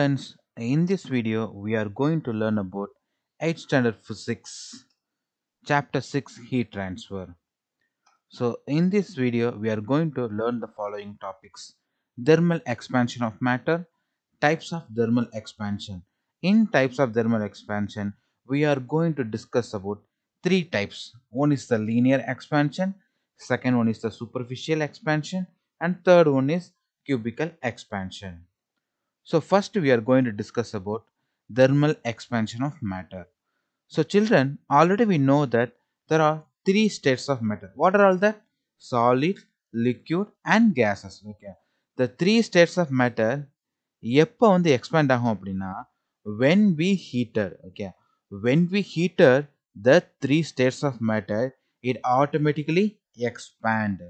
Students, in this video we are going to learn about 8th standard physics chapter 6 heat transfer. So in this video we are going to learn the following topics: thermal expansion of matter, types of thermal expansion. In types of thermal expansion we are going to discuss about three types. One is the linear expansion, second one is the superficial expansion, and third one is cubical expansion. So first we are going to discuss about thermal expansion of matter. So children, already we know that there are three states of matter. What are all that? Solid, liquid and gases. Okay. The three states of matter எப்போ வந்து expand ஆகும் அப்படின்னா when we heated. Okay. When we heated the three states of matter, it automatically expand.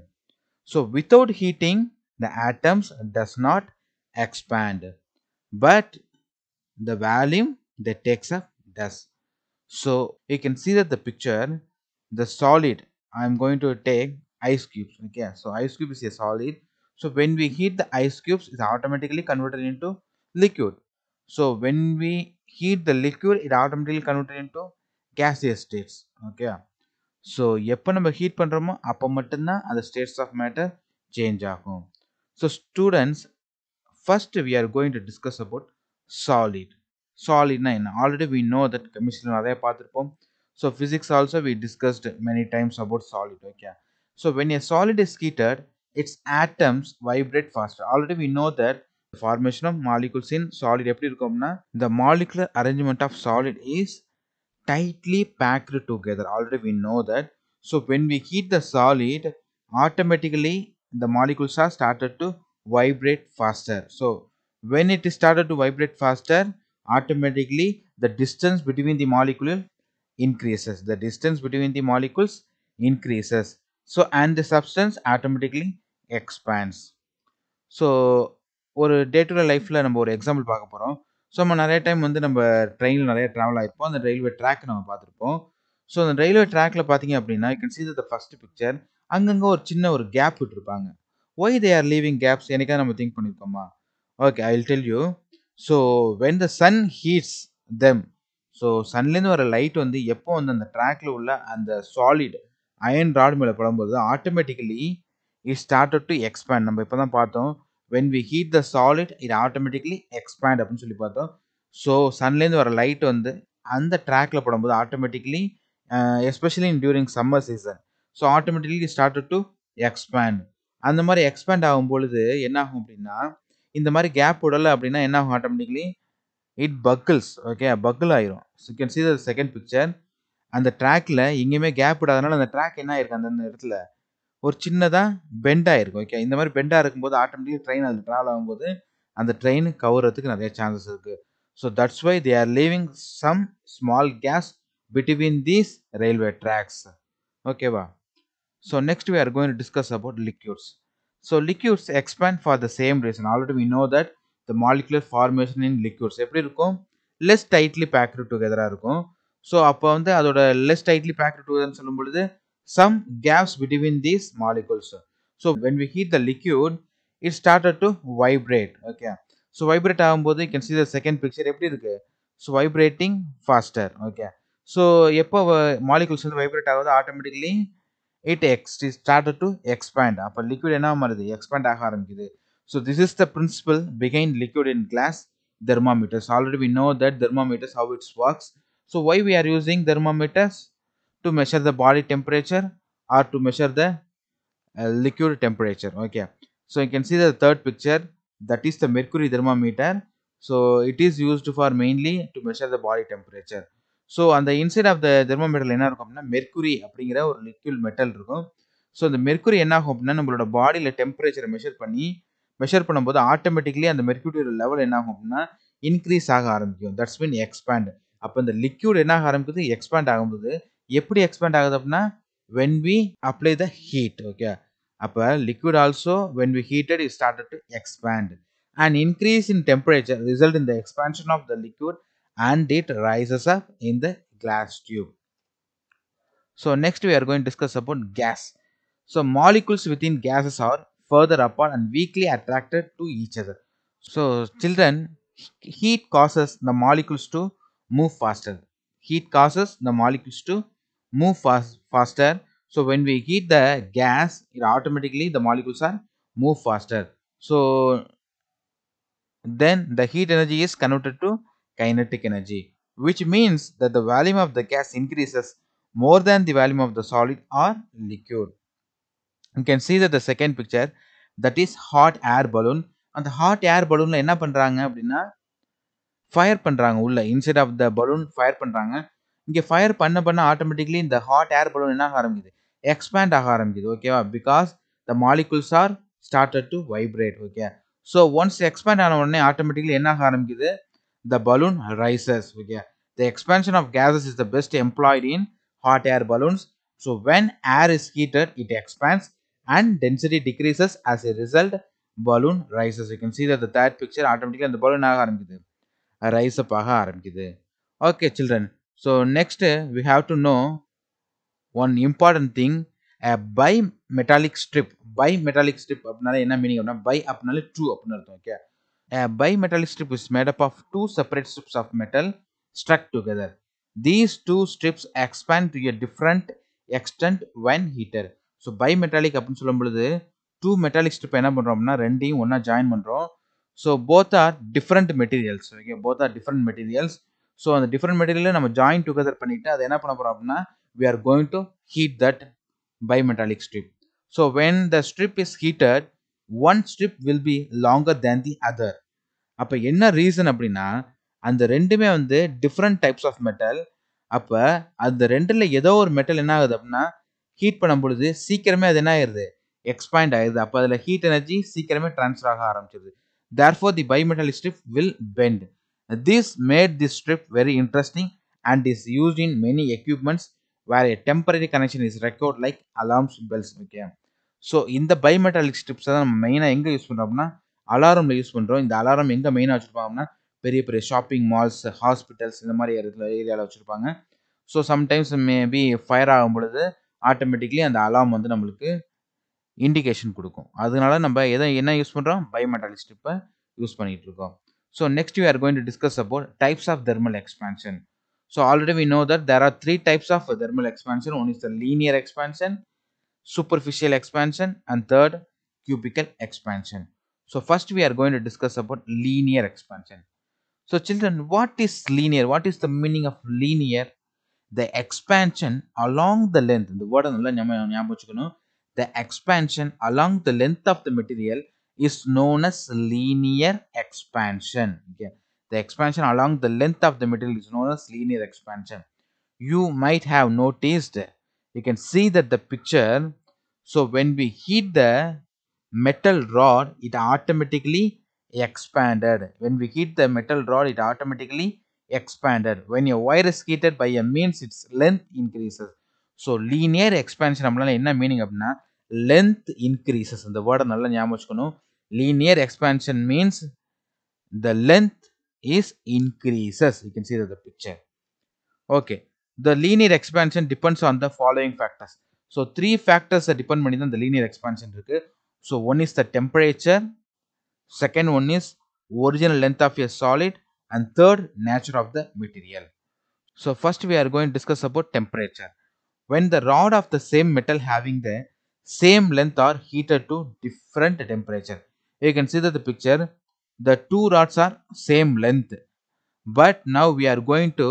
So without heating, the atoms does not expand, but the volume that takes up does. So you can see that the picture, the solid, I'm going to take ice cubes. Okay, so ice cube is a solid. So when we heat the ice cubes, it's automatically converted into liquid. So when we heat the liquid, it automatically converted into gaseous states. Okay, so எப்போ நம்ம heat பண்றோமோ அப்போ மட்டும்தான் அந்த states of matter change ஆகும். So students, first we are going to discuss about solid. Solid na enna? Already we know that chemistry நிறைய பார்த்திருப்போம். So physics also we discussed many times about solid. Okay. So when a solid is heated, its atoms vibrate faster. Already we know that the formation of molecules in solid எப்படி இருக்கும்னா, the molecular arrangement of solid is tightly packed together. Already we know that. So when we heat the solid, automatically the molecules are started to vibrate faster. So when it is started to vibrate faster, automatically the distance between the molecule increases. The distance between the molecules increases. So and the substance automatically expands. So ஒரு day to day லைஃப்பில் நம்ம ஒரு example பார்க்க போகிறோம். So நம்ம நிறைய time வந்து நம்ம ட்ரெயினில் நிறைய ட்ராவல் ஆகிருப்போம். அந்த ரயில்வே ட்ராக் நம்ம பார்த்துருப்போம். ஸோ அந்த ரயில்வே ட்ராக்ல பார்த்தீங்க அப்படின்னா, you can see the first picture. அங்கங்கே ஒரு சின்ன ஒரு கேப் விட்டுருப்பாங்க. Why they are leaving gaps? எனக்காக நம்ம திங்க் பண்ணியிருக்கோமா? Okay, I will tell you. So when the sun heats them, so சன்லேருந்து வர லைட் வந்து எப்போ வந்து அந்த ட்ராக்ல உள்ள அந்த சாலிட் அயன் ராட் மேலே படும்போது automatically it started to expand. நம்ம இப்போ தான் பார்த்தோம், when we heat the solid, it automatically expand அப்படின்னு சொல்லி பார்த்தோம். ஸோ சன்லேருந்து வர லைட் வந்து அந்த ட்ராக்ல படும்போது automatically especially during summer season, so automatically started to expand. அந்த மாதிரி எக்ஸ்பேண்ட் ஆகும் பொழுது என்ன ஆகும் அப்படின்னா, இந்த மாதிரி கேப் விடலை அப்படின்னா என்ன ஆகும்? Automatically it buckles. Okay, buckle ஆயிரும். So you can see the second picture. அந்த ட்ராக்ல எங்கேயுமே கேப் விடாதனால அந்த ட்ராக் என்ன ஆயிருக்கு, அந்த இடத்துல ஒரு சின்னதாக பெண்ட் ஆகிருக்கும். ஓகே, இந்த மாதிரி பெண்டாக இருக்கும்போது ஆட்டோமேட்டிக்காக ட்ரெயின் அதில் ட்ராவல் ஆகும்போது அந்த ட்ரெயின் கவுறதுக்கு நிறைய சான்சஸ் இருக்குது. So that's why they are leaving some small gaps between these railway tracks. ஓகேவா? So next we are going to discuss about liquids. So liquids expand for the same reason. Already we know that the molecular formation in liquids எப்படி இருக்கும்? Less tightly packed டுகெதராக இருக்கும். So அப்போ வந்து அதோட less tightly packed டுகெதர்னு சொல்லும் பொழுது some gaps between these molecules. So when we heat the liquid, it started to vibrate. Okay, so vibrate ஆகும்போது you can see the second picture எப்படி இருக்கு? So vibrating faster. Okay, so எப்போ molecules வந்து vibrate ஆகுது, automatically it started to expand. அப்போ liquid என்ன மாறுது? expand ஆக ஆரம்பிக்குது. So this is the principle behind liquid in glass thermometers. Already we know that thermometers how it works. So why we are using thermometers? To measure the body temperature or to measure the liquid temperature. Okay, so you can see the third picture, that is the mercury thermometer. So it is used for mainly to measure the body temperature. So on the inside of the thermometer என்ன இருக்கும் அப்படின்னா mercury அப்படிங்கிற ஒரு liquid metal இருக்கும். So இந்த mercury என்ன ஆகும் அப்படின்னா நம்மளோட பாடியில் டெம்பரேச்சரை மெஷர் பண்ணும்போது ஆட்டோமேட்டிக்கலி அந்த மெர்க்குரியோட லெவல் என்ன ஆகும் அப்படின்னா இன்க்ரீஸ் ஆக ஆரம்பிக்கும். That's mean expand. அப்போ இந்த லிக்யூட் என்ன ஆக ஆரம்பிக்குது? எக்ஸ்பேண்ட் ஆகும்போது எப்படி எக்ஸ்பேண்ட் ஆகுது அப்படின்னா when we apply the heat. Okay, அப்போ liquid also when we heated it started to expand. An increase in temperature result in the expansion of the liquid and it rises up in the glass tube. So next we are going to discuss about gas. So molecules within gases are further apart and weakly attracted to each other. So children, Heat causes the molecules to move faster. Heat causes the molecules to move faster. So when we heat the gas, it automatically the molecules are move faster. So then the heat energy is converted to kinetic energy, which means that the volume of the gas increases more than the volume of the solid or liquid. You can see that the second picture, that is hot air balloon. And the hot air balloonல என்ன பண்றாங்க அப்படின்னா fire பண்றாங்க உள்ள inside of the balloon fire பண்றாங்க. இங்க fire பண்ண automatically இந்த hot air balloon என்ன ஆக ஆரம்பிக்குது, எக்ஸ்பேண்ட் ஆக ஆரம்பிக்குது. ஓகேவா, because the molecules are started to vibrate. Okay, so once expand ஆன உடனே ஆட்டோமேட்டிக்கலி என்ன ஆக ஆரம்பிக்குது, the balloon rises. Okay, the expansion of gases is the best employed in hot air balloons. So when air is heated, it expands and density decreases. As a result, balloon rises. You can see that the third picture automatically the balloon ஆக ஆரம்பிக்குது, rise up ஆக ஆரம்பிக்குது. Okay children, so next we have to know one important thing, a bimetallic strip. Bimetallic strip அப்படினால என்ன meaning அப்படினா, by அப்படினால two அப்படின்னு அர்த்தம். Okay, a bimetallic strip is made up of two separate strips of metal stuck together. These two strips expand to a different extent when heated. So bimetallic அப்படின்னு சொல்லும் பொழுது two metallic strip என்ன பண்றோம் அப்படினா ரெண்டையும் ஒண்ணா ஜாயின் பண்றோம். So both are different materials. Okay, both are different materials. So அந்த different material நம்ம join together பண்ணிட்டு அதை என்ன பண்ண போறோம் அப்படினா, we are going to heat that bimetallic strip. So when the strip is heated, one strip will be longer than the other. அப்ப என்ன ரீசன் அப்படின்னா, அந்த ரெண்டுமே வந்து டிஃப்ரெண்ட் டைப்ஸ் ஆஃப் மெட்டல். அப்ப அந்த ரெண்டுல ஏதோ ஒரு மெட்டல் என்ன ஆகுது அப்படின்னா, ஹீட் பண்ணும் பொழுது சீக்கிரமே அது என்ன ஆயிருது, எக்ஸ்பேண்ட் ஆயிருது. அப்ப அதுல ஹீட் எனர்ஜி சீக்கிரமே டிரான்ஸ்ஃபர் ஆக ஆரம்பிச்சிருது. Therefore the bimetallic strip will bend. This made this strip very interesting and is used in many equipments where a temporary connection is required, like alarms, bells. Okay, so இந்த bimetallic ஸ்ட்ரிப்ஸை தான் நம்ம மெயினாக எங்கே use பண்ணுறோம் அப்படின்னா, அலாரமில் use பண்ணுறோம். இந்த alarm எங்கே மெயினாக வச்சுருப்பாங்கன்னா, பெரிய பெரிய ஷாப்பிங் மால்ஸ், ஹாஸ்பிட்டல்ஸ் இந்த மாதிரி இடத்துல ஏரியாவில் வச்சுருப்பாங்க. ஸோ சம்டைம்ஸ் மேபி ஃபயர் ஆகும் பொழுது ஆட்டோமேட்டிக்லி அந்த அலார்ம் வந்து நம்மளுக்கு இண்டிகேஷன் கொடுக்கும். அதனால நம்ம என்ன யூஸ் பண்ணுறோம், பைமெட்டாலிக் ஸ்ட்ரிப்பை யூஸ் பண்ணிகிட்டு இருக்கோம். So next we are going to discuss about types of thermal expansion. So already we know that there are three types of thermal expansion. One is the linear expansion, superficial expansion, and third, cubical expansion. So first we are going to discuss about linear expansion. So children, what is linear? What is the meaning of linear? The expansion along the length, the word ஞாபகம் வச்சுக்கணும், the expansion along the length of the material is known as linear expansion. Okay, the expansion along the length of the material is known as linear expansion. You might have noticed, you can see that the picture. So when we heat the metal rod, it automatically expanded. When we heat the metal rod, it automatically expanded. When a wire is heated by a means, its length increases. So linear expansion அப்படினால என்ன meaning அப்படின்னா, length increases. இந்த வேர்டை நல்லா ஞாபகம் வச்சுக்கணும். Linear expansion means the length is increases. You can see that the picture. Okay, the linear expansion depends on the following factors. So three factors depend பண்ணி தான் the linear expansion இருக்கு. So one is the temperature, second one is original length of a solid, and third, nature of the material. So first we are going to discuss about temperature. When the rod of the same metal having the same length are heated to different temperature. You can see that the picture, the two rods are same length, but now we are going to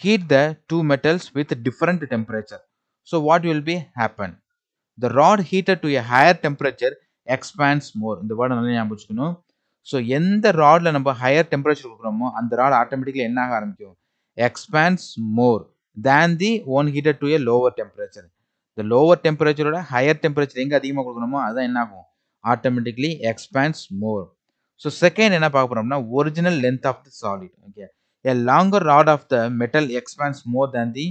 heat the two metals with different temperature. So what will be happen? The rod heated to a higher temperature expands more. இந்த வேர்டை நல்லா ஞாபகம் வச்சுக்கணும். So எந்த ராட்ல நம்ம higher temperature கொடுக்குறோமோ அந்த rod automatically என்ன ஆக ஆரம்பிக்கும், expands more than the one heated to a lower temperature. இந்த லோவர் டெம்பரேச்சரோட ஹையர் டெம்பரேச்சர் எங்கே அதிகமாக கொடுக்கணுமோ அதான் என்ன ஆகும், automatically expands more. So second என்ன பார்க்க போறோம்னா, original length of the solid. Okay, a longer rod of the metal expands more than the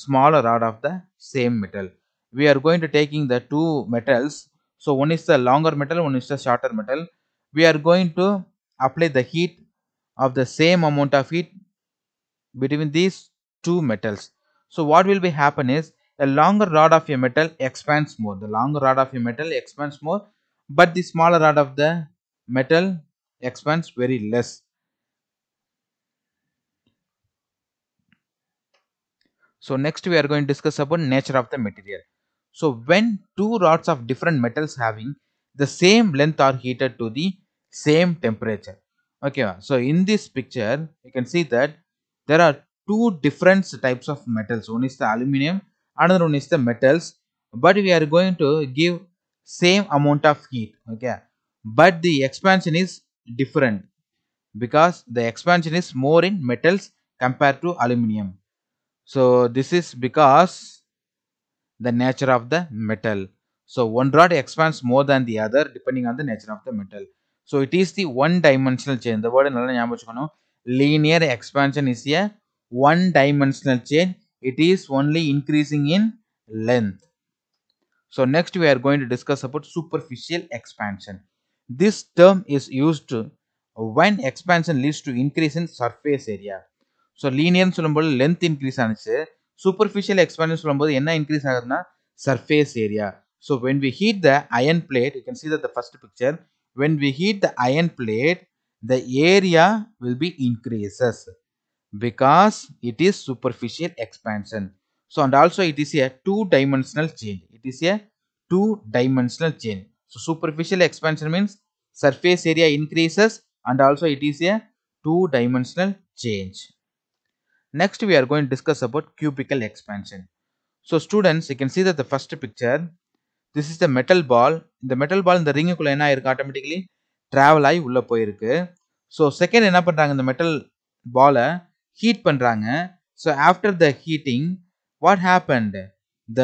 smaller rod of the same metal. We are going to taking the two metals. So one is the longer metal, one is the shorter metal. We are going to apply the heat of the same amount of heat between these two metals. So what will be happen is, a longer rod of a metal expands more. The longer rod of a metal expands more, but the smaller rod of the metal expands very less. So next we are going to discuss about nature of the material. So when two rods of different metals having the same length are heated to the same temperature. Okay, so in this picture you can see that there are two different types of metals. One is the aluminum, another one is the metals, but we are going to give same amount of heat. Okay, but the expansion is different because the expansion is more in metals compared to aluminum. So this is because the nature of the metal. So one rod expands more than the other depending on the nature of the metal. So it is the one dimensional change. The word நல்லா ஞாபகம் வச்சுக்கணும். Linear expansion is a one dimensional change. It is only increasing in length. So next we are going to discuss about superficial expansion. This term is used when expansion leads to increase in surface area. So linear சொல்லும்போது length increase ஆனிச்சு. Superficial expansion சொல்லும்போது என்ன increase ஆகுதுன்னா surface area. So when we heat the iron plate, you can see that the first picture. When we heat the iron plate, the area will be increases because it is superficial expansion. So and also it is a two-dimensional change. It is a two-dimensional change. So superficial expansion means surface area increases and also it is a two-dimensional change. Next we are going to discuss about cubical expansion. So students, you can see that the first picture, this is the metal ball. The metal ball இந்த ரிங்குக்குள்ள என்ன ஆயிருக்கு automatically travel ஆகி உள்ள போயிருக்கு. So second என்ன பண்றாங்க, இந்த metal பாலை ஹீட் பண்றாங்க. So after the heating what happened, the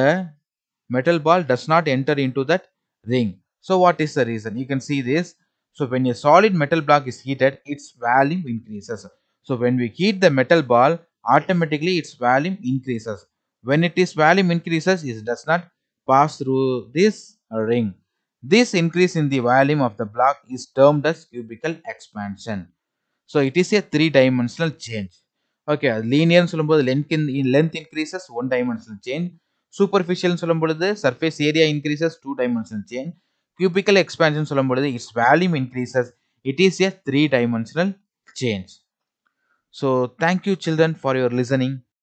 metal ball does not enter into that ring. So what is the reason? You can see this. So when a solid metal block is heated, its volume increases. So when we heat the metal ball, automatically its volume increases. When it is volume increases, it does not pass through this ring. This increase in the volume of the block is termed as cubical expansion. So it is a three-dimensional change. Okay, linear சொல்லும்போது length increases, one dimensional change. Superficial சொல்லும்போது surface area increases, two dimensional change. Cubical expansion சொல்லும்போது its volume increases, it is a three-dimensional change. So thank you children for your listening.